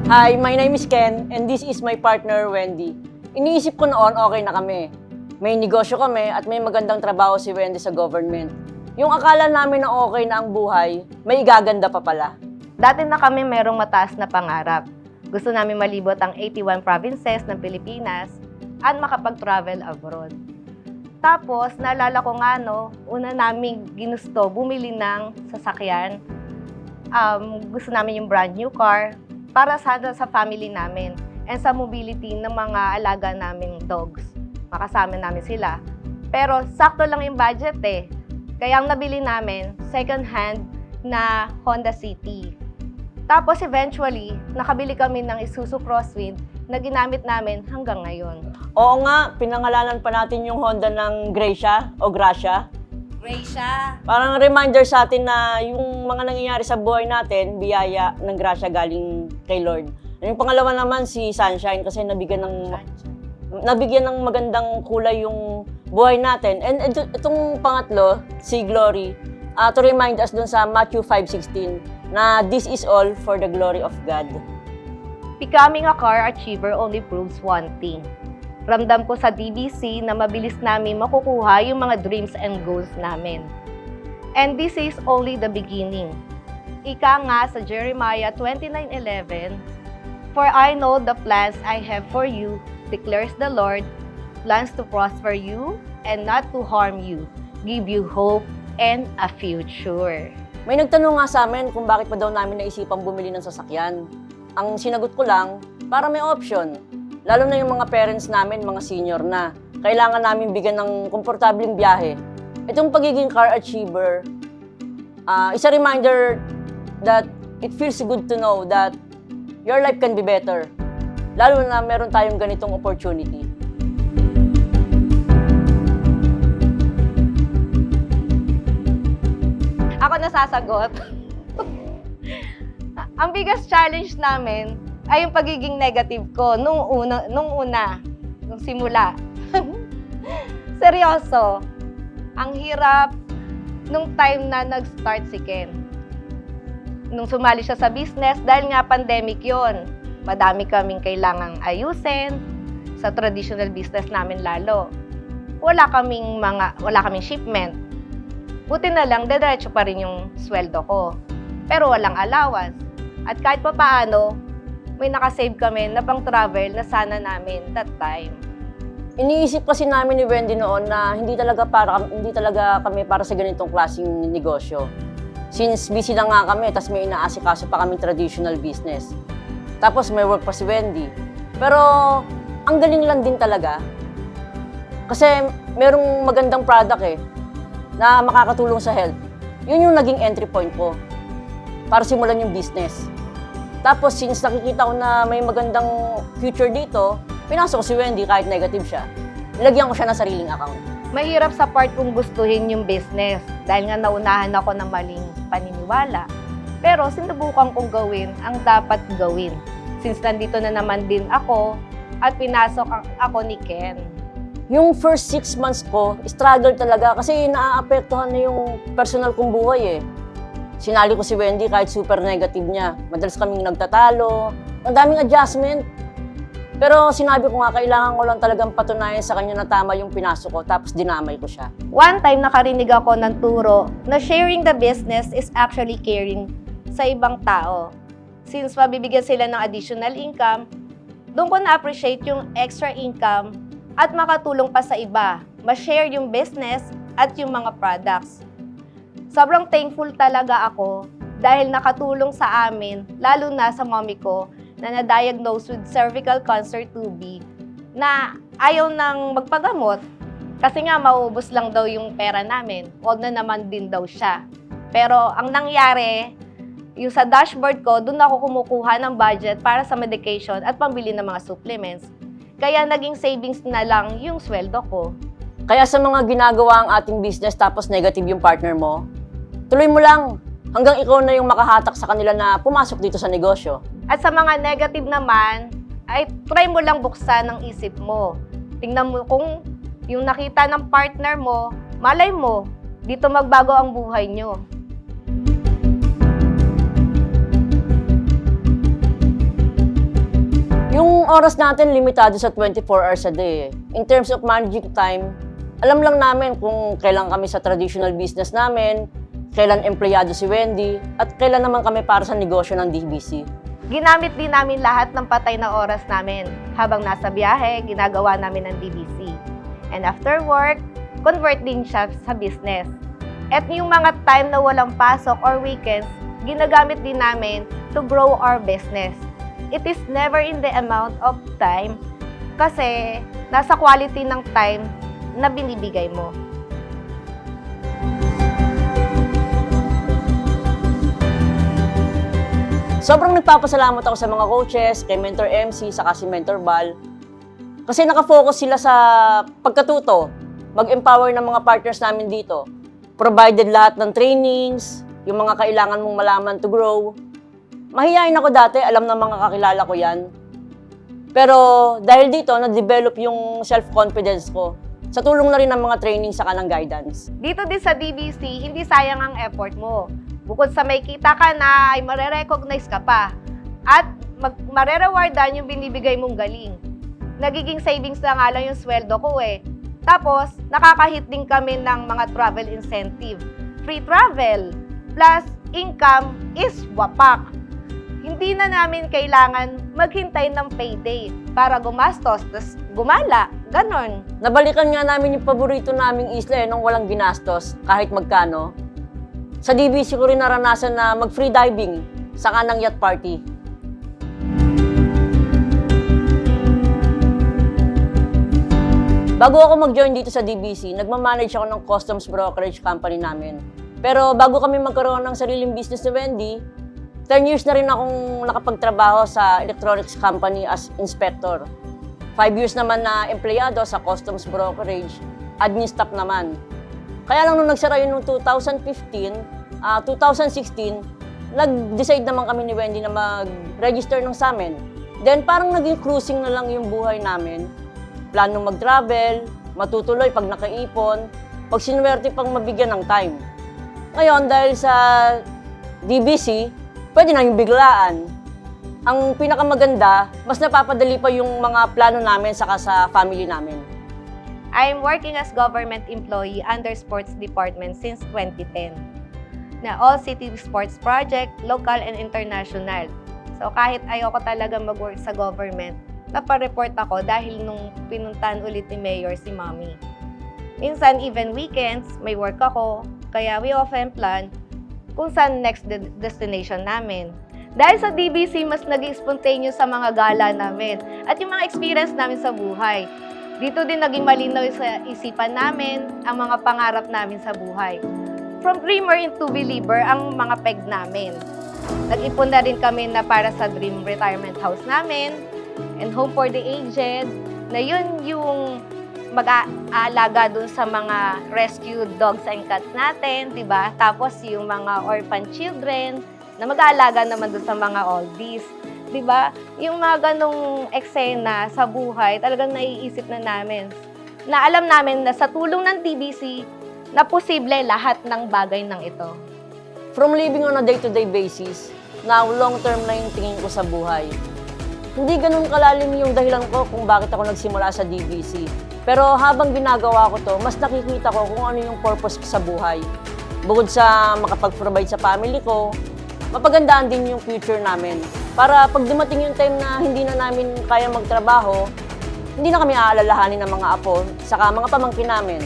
Hi, my name is Ken and this is my partner Wendy. Iniisip ko noon okay na kami. May negosyo kami at may magandang trabaho si Wendy sa government. Yung akala namin na okay na ang buhay, may igaganda pa pala. Dati na kami merong mataas na pangarap. Gusto namin malibot ang 81 provinces ng Pilipinas at makapag-travel abroad. Tapos, naalala ko nga, una namin ginusto bumili ng sasakyan. Gusto namin yung brand new car para sa family namin and sa mobility ng mga alaga naming dogs. Makasama namin sila. Pero sakto lang yung budget eh. Kaya ang nabili namin, second hand na Honda City. Tapos eventually, nakabili kami ng Isuzu Crosswind na ginamit namin hanggang ngayon. Oo nga, pinangalanan pa natin yung Honda ng Gracia o Gracia. Gracia! Parang reminder sa atin na yung mga nangyayari sa buhay natin, biyaya ng Gracia galing kay Lord. Yung pangalawa naman si Sunshine kasi nabigyan ng magandang kulay yung buhay natin. And itong pangatlo, si Glory, to remind us dun sa Matthew 5:16 na this is all for the glory of God. Becoming a car achiever only proves one thing. Ramdam ko sa DBC na mabilis namin makukuha yung mga dreams and goals namin. And this is only the beginning. Ika nga sa Jeremiah 29:11, "For I know the plans I have for you, declares the Lord, plans to prosper you and not to harm you, give you hope and a future." May nagtanong nga sa amin kung bakit pa daw namin naisipang bumili ng sasakyan. Ang sinagot ko lang, para may option. Lalo na yung mga parents namin, mga senior na. Kailangan namin bigyan ng komportabling biyahe. Itong pagiging car achiever, is a reminder that it feels good to know that your life can be better. Lalo na meron tayong ganitong opportunity. Ako nasasagot. Ang biggest challenge namin ay yung pagiging negative ko nung simula. Seryoso. Ang hirap nung time na nag-start si Ken. Nung sumali siya sa business, dahil nga pandemic yon, madami kaming kailangang ayusin sa traditional business namin lalo. Wala kaming shipment. Buti na lang, diretso pa rin yung sweldo ko. Pero walang allowance. At kahit pa paano, may nakasave kami na pang travel na sana namin that time. Iniisip kasi namin ni Wendy noon na hindi talaga kami para sa ganitong klaseng negosyo. Since busy lang nga kami, tas may inaasikaso pa kaming traditional business. Tapos may work pa si Wendy. Pero ang galing lang din talaga. Kasi merong magandang product na makakatulong sa health. Yun yung naging entry point ko para simulan yung business. Tapos since nakikita ko na may magandang future dito, pinasok ko si Wendy kahit negative siya. Nilagyan ko siya ng sariling account. Mahirap sa part kung gustuhin yung business dahil nga naunahan ako ng maling paniniwala. Pero sinubukan kong gawin ang dapat gawin. Since nandito na naman din ako at pinasok ako ni Ken. Yung first 6 months ko, struggle talaga kasi naaapektuhan na yung personal kong buhay Sinali ko si Wendy kahit super negative niya. Madalas kaming nagtatalo, ang daming adjustment. Pero sinabi ko nga, kailangan ko lang talagang patunayan sa kanya na tama yung pinasok ko, tapos dinamay ko siya. One time nakarinig ako ng turo na sharing the business is actually caring sa ibang tao. Since mabibigyan sila ng additional income, doon ko na-appreciate yung extra income at makatulong pa sa iba, ma-share yung business at yung mga products. Sobrang thankful talaga ako dahil nakatulong sa amin, lalo na sa mommy ko na na-diagnose with cervical cancer 2B na ayaw nang magpagamot kasi nga mauubos lang daw yung pera namin. Huwag na naman din daw siya. Pero ang nangyari, yung sa dashboard ko, doon ako kumukuha ng budget para sa medication at pambili ng mga supplements. Kaya naging savings na lang yung sweldo ko. Kaya sa mga ginagawa ang ating business tapos negative yung partner mo, tuloy mo lang hanggang ikaw na yung makahatak sa kanila na pumasok dito sa negosyo. At sa mga negative naman, ay try mo lang buksan ang isip mo. Tingnan mo kung yung nakita ng partner mo, malay mo, dito magbago ang buhay nyo. Yung oras natin limitado sa 24 hours a day. In terms of managing time, alam lang namin kung kailan kami sa traditional business namin, kailan empleyado si Wendy, at kailan naman kami para sa negosyo ng DBC. Ginamit din namin lahat ng patay na oras namin. Habang nasa biyahe, ginagawa namin ng DBC. And after work, convert din siya sa business. At yung mga time na walang pasok or weekends, ginagamit din namin to grow our business. It is never in the amount of time kasi nasa quality ng time na binibigay mo. Sobrang nagpapasalamat ako sa mga coaches, kay Mentor MC, saka si Mentor Bal. Kasi nakafocus sila sa pagkatuto, mag-empower ng mga partners namin dito. Provided lahat ng trainings, yung mga kailangan mong malaman to grow. Mahihain ako dati, alam ng mga kakilala ko yan. Pero dahil dito, na-develop yung self-confidence ko. Sa tulong na rin ng mga training sa kanang guidance. Dito din sa DBC, hindi sayang ang effort mo. Bukod sa may kita ka na, ay marerecognize ka pa. At marerewardan yung binibigay mong galing. Nagiging savings na nga lang yung sweldo ko eh. Tapos, nakakahit din kami ng mga travel incentive. Free travel, plus income is wapak. Hindi na namin kailangan maghintay ng payday para gumastos, tapos gumala, ganon. Nabalikan nga namin yung paborito naming isla nung walang ginastos, kahit magkano. Sa DBC ko rin naranasan na mag-free diving sa kanang yacht party. Bago ako mag-join dito sa DBC, nagmamanage ako ng customs brokerage company namin. Pero bago kami magkaroon ng sariling business ni Wendy, 10 years na rin akong nakapagtrabaho sa electronics company as inspector. 5 years naman na empleyado sa customs brokerage, admin staff naman. Kaya lang nung nagsara yun noong 2015, 2016, nag-decide naman kami ni Wendy na mag-register ng sa amin. Then parang naging cruising na lang yung buhay namin. Planong mag-travel, matutuloy pag nakaipon, pag sinuwerte pang mabigyan ng time. Ngayon, dahil sa DBC, pwede na yung biglaan. Ang pinakamaganda, mas napapadali pa yung mga plano namin saka sa family namin. I'm working as government employee under sports department since 2010. Na all city sports project, local and international. So kahit ayoko talaga mag-work sa government, napareport ako dahil nung pinuntahan ulit ni Mayor si Mommy. Minsan, even weekends, may work ako, kaya we often plan kung saan next destination namin. Dahil sa DBC, mas naging spontaneous sa mga gala namin at yung mga experience namin sa buhay. Dito din naging malinaw sa isipan namin ang mga pangarap namin sa buhay. From dreamer into believer ang mga peg namin. Nag-ipon na rin kami na para sa dream retirement house namin and home for the aged, na yun yung mag-aalaga dun sa mga rescued dogs and cats natin, di ba? Tapos yung mga orphan children na mag-aalaga naman dun sa mga oldies, di ba? Yung mga ganong eksena sa buhay, talagang naiisip na namin. Na alam namin na sa tulong ng TBC, na posible lahat ng bagay ng ito. From living on a day-to-day basis, now long-term na yung tingin ko sa buhay. Hindi ganun kalalim yung dahilan ko kung bakit ako nagsimula sa DBC. Pero habang ginagawa ko to, mas nakikita ko kung ano yung purpose ko sa buhay. Bukod sa makapag-provide sa family ko, mapagandaan din yung future namin. Para pag dumating yung time na hindi na namin kaya magtrabaho, hindi na kami aalalahanin ng mga apo, saka mga pamangkin namin.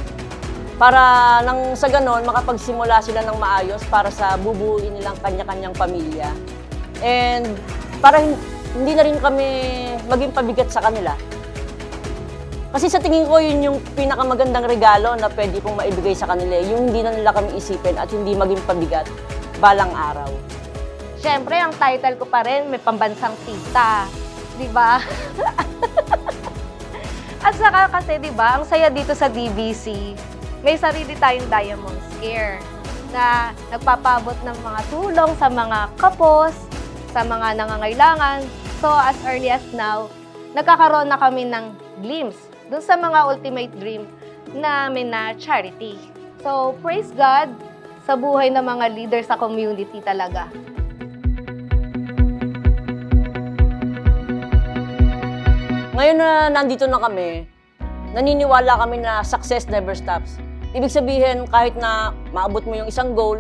Para nang sa ganon, makapagsimula sila ng maayos para sa bubuuin nilang kanya-kanyang pamilya. And para hindi na rin kami maging pabigat sa kanila. Kasi sa tingin ko, yun yung pinakamagandang regalo na pwede kong maibigay sa kanila. Yung hindi na nila kami isipin at hindi maging pabigat balang araw. Siyempre, ang title ko pa rin, may pambansang tita. Di ba? At saka kasi, di ba, ang saya dito sa DBC, may sarili tayong Diamond Scare na nagpapabot ng mga tulong sa mga kapos, sa mga nangangailangan. So, as early as now, nagkakaroon na kami ng glimpse dun sa mga ultimate dream namin na charity. So, praise God sa buhay ng mga leaders sa community talaga. Ngayon na nandito na kami, naniniwala kami na success never stops. Ibig sabihin, kahit na maabot mo yung isang goal,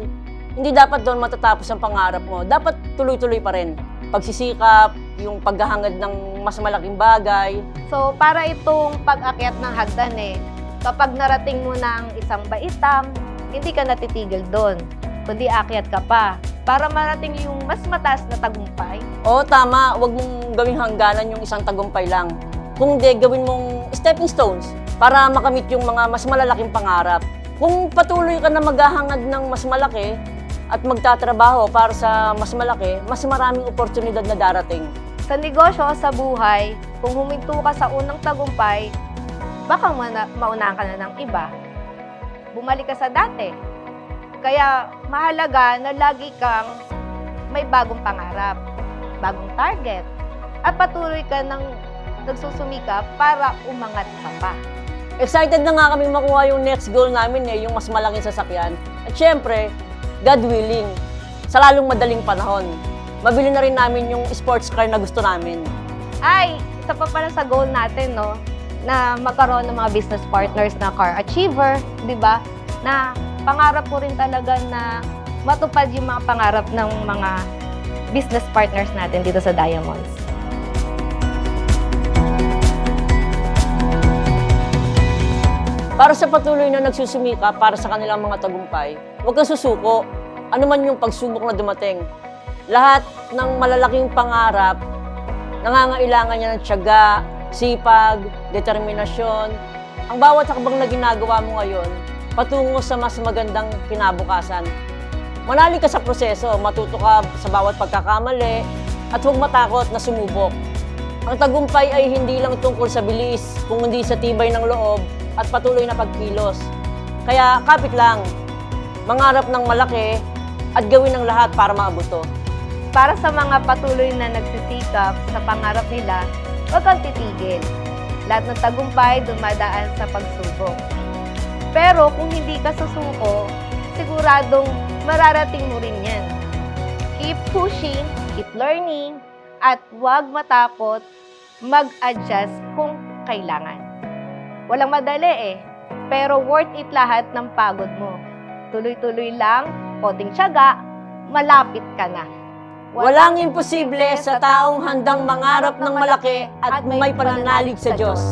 hindi dapat doon matatapos ang pangarap mo. Dapat tuloy-tuloy pa rin. Pagsisikap, yung paghahangad ng mas malaking bagay. So, para itong pag-akyat ng hagdan kapag narating mo na ang isang baitam, hindi ka natitigil doon, kundi akyat ka pa para marating yung mas mataas na tagumpay. Oo, tama. Huwag mong gawing hangganan yung isang tagumpay lang. Kung hindi, gawin mong stepping stones para makamit yung mga mas malalaking pangarap. Kung patuloy ka na maghahangad ng mas malaki at magtatrabaho para sa mas malaki, mas maraming oportunidad na darating. Sa negosyo o sa buhay, kung huminto ka sa unang tagumpay, baka maunahan ka na ng iba. Bumalik ka sa dati. Kaya mahalaga na lagi kang may bagong pangarap, bagong target, at patuloy ka ng nagsusumikap para umangat ka pa. Excited na nga kami makuha yung next goal namin yung mas malaking sasakyan. At syempre, God willing, sa lalong madaling panahon, mabili na rin namin yung sports car na gusto namin. Ay, isa pa pala sa goal natin, na magkaroon ng mga business partners na car achiever, di ba? Na pangarap ko rin talaga na matupad yung mga pangarap ng mga business partners natin dito sa Diamonds. Para sa patuloy na nagsusumika para sa kanilang mga tagumpay, huwag kang susuko. Ano man yung pagsubok na dumating. Lahat ng malalaking pangarap, nangangailangan niya ng tiyaga, sipag, determinasyon. Ang bawat hakbang na ginagawa mo ngayon, patungo sa mas magandang kinabukasan. Manali ka sa proseso, matuto ka sa bawat pagkakamali, at huwag matakot na sumubok. Ang tagumpay ay hindi lang tungkol sa bilis, kung hindi sa tibay ng loob at patuloy na pagkilos. Kaya kapit lang, mangarap ng malaki at gawin ang lahat para maabot to. Para sa mga patuloy na nagsisikap sa pangarap nila, huwag kang titigil. Lahat ng tagumpay dumadaan sa pagsubok. Pero kung hindi ka susuko, siguradong mararating mo rin yan. Keep pushing, keep learning, at huwag matakot mag-adjust kung kailangan. Walang madali pero worth it lahat ng pagod mo. Tuloy-tuloy lang, konting tiyaga, malapit ka na. Walang imposible sa taong handang mangarap ng malaki at may pananalig sa Diyos.